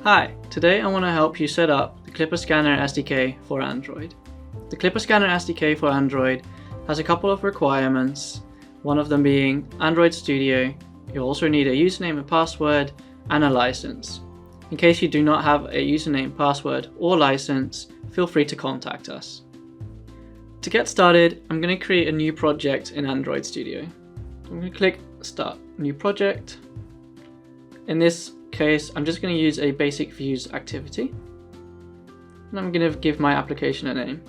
Hi, today I want to help you set up the Klippa Scanner SDK for Android. The Klippa Scanner SDK for Android has a couple of requirements, one of them being Android Studio. You'll also need a username and password and a license. In case you do not have a username, password, or license, feel free to contact us. To get started, I'm going to create a new project in Android Studio. I'm going to click Start New Project. In this case, I'm just going to use a basic views activity. And I'm going to give my application a name.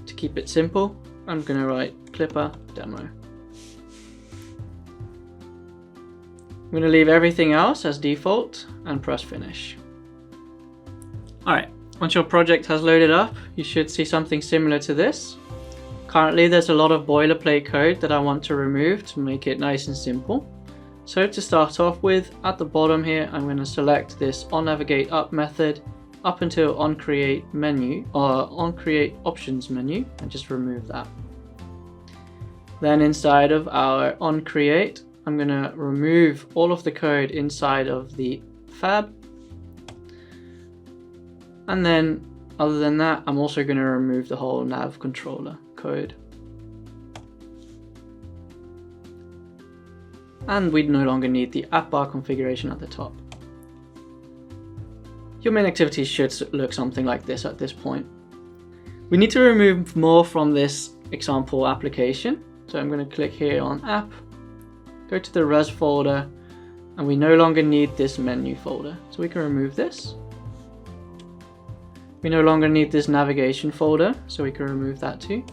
To keep it simple, I'm going to write Klippa Demo. I'm going to leave everything else as default and press Finish. Alright, once your project has loaded up, you should see something similar to this. Currently, there's a lot of boilerplate code that I want to remove to make it nice and simple. So to start off with, at the bottom here, I'm going to select this onNavigateUp method up until onCreate menu or onCreate options menu and just remove that. Then inside of our onCreate, I'm going to remove all of the code inside of the fab. And then other than that, I'm also going to remove the whole nav controller code. And we no longer need the app bar configuration at the top. Your main activities should look something like this at this point. We need to remove more from this example application. So I'm going to click here on app, go to the res folder, and we no longer need this menu folder. So we can remove this. We no longer need this navigation folder, so we can remove that too.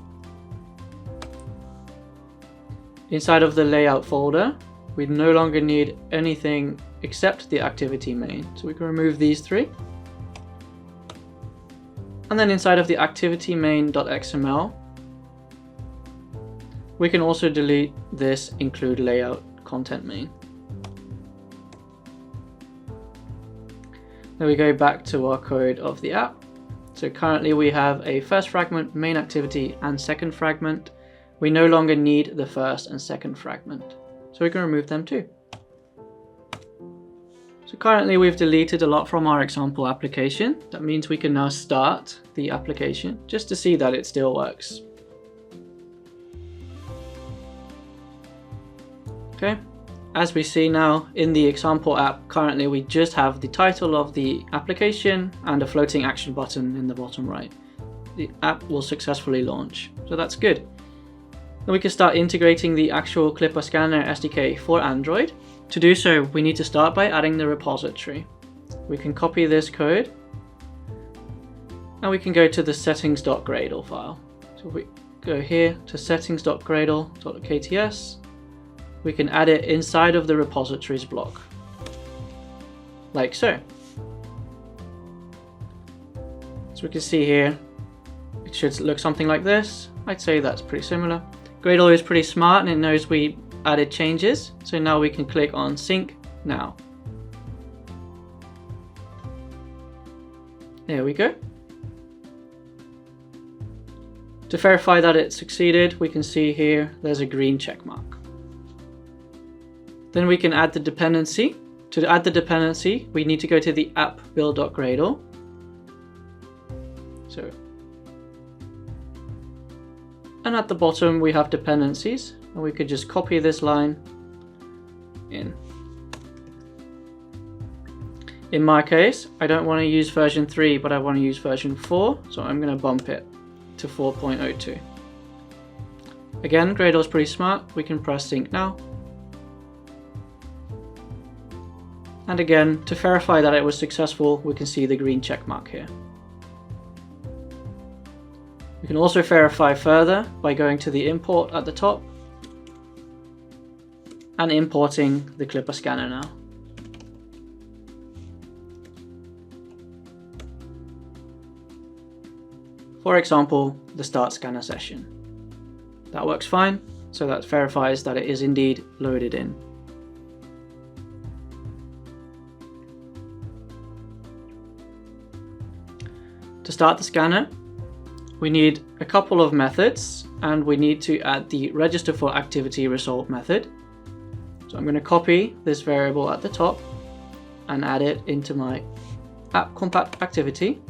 Inside of the layout folder, we no longer need anything except the activity main, so we can remove these three. And then inside of the activity main.xml, we can also delete this include layout content main. Then we go back to our code of the app. So currently we have a first fragment, main activity, and second fragment. We no longer need the first and second fragment, so we can remove them too. So currently we've deleted a lot from our example application. That means we can now start the application just to see that it still works. Okay, as we see now in the example app, currently we just have the title of the application and a floating action button in the bottom right. The app will successfully launch, so that's good. Then we can start integrating the actual Klippa Scanner SDK for Android. To do so, we need to start by adding the repository. We can copy this code and we can go to the settings.gradle file. So we go here to settings.gradle.kts. We can add it inside of the repositories block, like so. So we can see here, it should look something like this. I'd say that's pretty similar. Gradle is pretty smart and it knows we added changes. So now we can click on Sync Now. There we go. To verify that it succeeded, we can see here there's a green check mark. Then we can add the dependency. To add the dependency, we need to go to the app build.gradle. So, and at the bottom we have dependencies, and we could just copy this line in. In my case, I don't want to use version 3, but I want to use version 4, so I'm going to bump it to 4.02. Again, Gradle is pretty smart. We can press Sync Now. And again, to verify that it was successful, we can see the green check mark here. We can also verify further by going to the import at the top and importing the Klippa scanner now. For example, the start scanner session. That works fine, so that verifies that it is indeed loaded in. To start the scanner, we need a couple of methods, and we need to add the register for activity result method. So I'm going to copy this variable at the top, and add it into my app compat activity.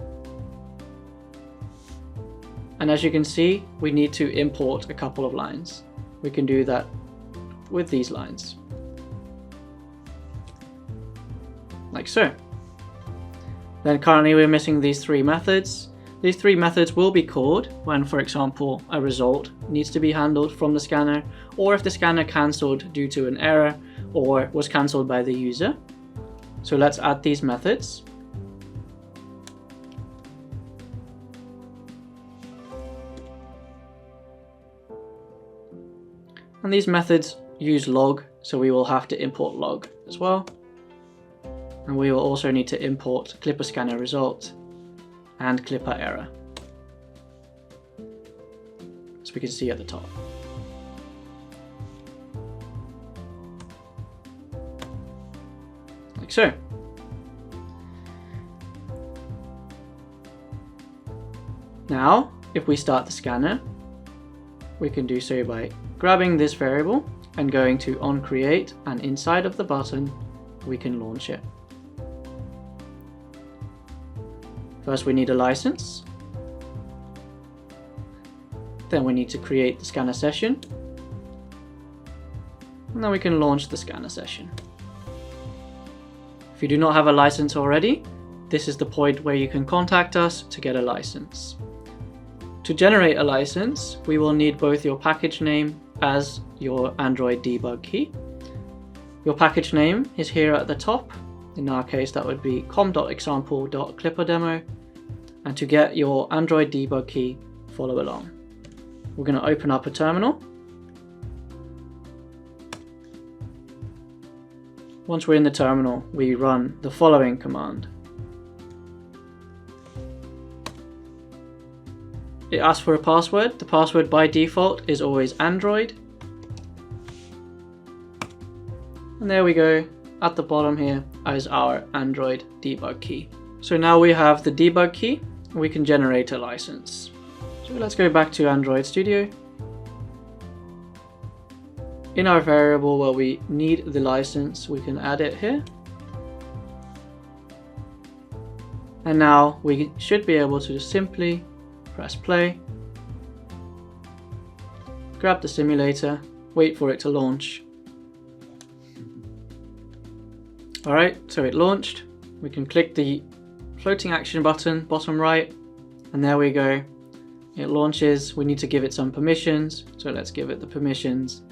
And as you can see, we need to import a couple of lines. We can do that with these lines, like so. Then currently we're missing these three methods. These three methods will be called when, for example, a result needs to be handled from the scanner, or if the scanner cancelled due to an error or was cancelled by the user. So let's add these methods. And these methods use log, so we will have to import log as well. And we will also need to import Klippa scanner result and Klippa error, as we can see at the top. Like so. Now, if we start the scanner, we can do so by grabbing this variable and going to onCreate, and inside of the button, we can launch it. First we need a license, then we need to create the scanner session, and then we can launch the scanner session. If you do not have a license already, this is the point where you can contact us to get a license. To generate a license, we will need both your package name as your Android debug key. Your package name is here at the top. In our case, that would be com.example.klippademo. And to get your Android debug key, follow along. We're going to open up a terminal. Once we're in the terminal, we run the following command. It asks for a password. The password by default is always Android. And there we go. At the bottom here is our Android debug key. So now we have the debug key, we can generate a license. So let's go back to Android Studio. In our variable where we need the license, we can add it here. And now we should be able to simply press play, grab the simulator, wait for it to launch. Alright, so it launched. We can click the floating action button, bottom right, and there we go. It launches. We need to give it some permissions, so let's give it the permissions.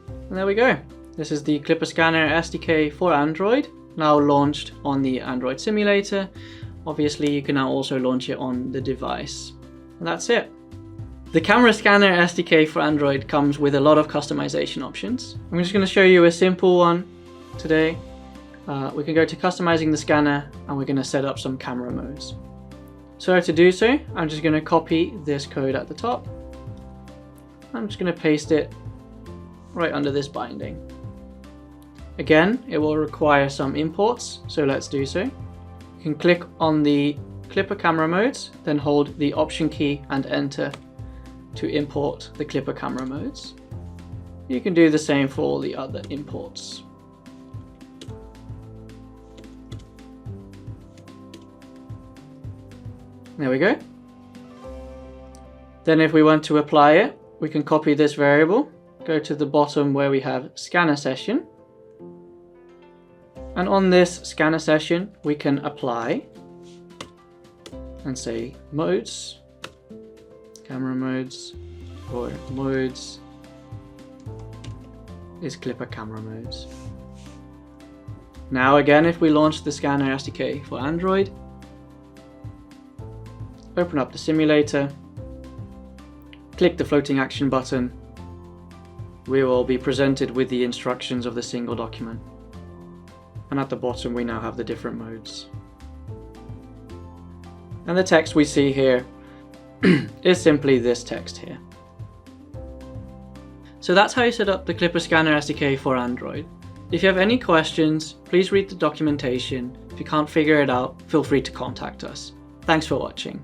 And there we go. This is the Klippa Scanner SDK for Android, now launched on the Android simulator. Obviously, you can now also launch it on the device. And that's it. The Camera Scanner SDK for Android comes with a lot of customization options. I'm just going to show you a simple one today. We can go to customizing the scanner, and we're going to set up some camera modes. So to do so, I'm just going to copy this code at the top. I'm just going to paste it right under this binding. Again, it will require some imports, so let's do so. You can click on the Klippa camera modes, then hold the Option key and enter to import the Klippa camera modes. You can do the same for all the other imports. There we go. Then if we want to apply it, we can copy this variable, go to the bottom where we have scanner session. And on this scanner session, we can apply and say modes, camera modes, or modes is Klippa camera modes. Now again, if we launch the Scanner SDK for Android, open up the simulator, click the floating action button, we will be presented with the instructions of the single document. And at the bottom we now have the different modes. And the text we see here is simply this text here. So that's how you set up the Klippa Scanner SDK for Android. If you have any questions, please read the documentation. If you can't figure it out, feel free to contact us. Thanks for watching.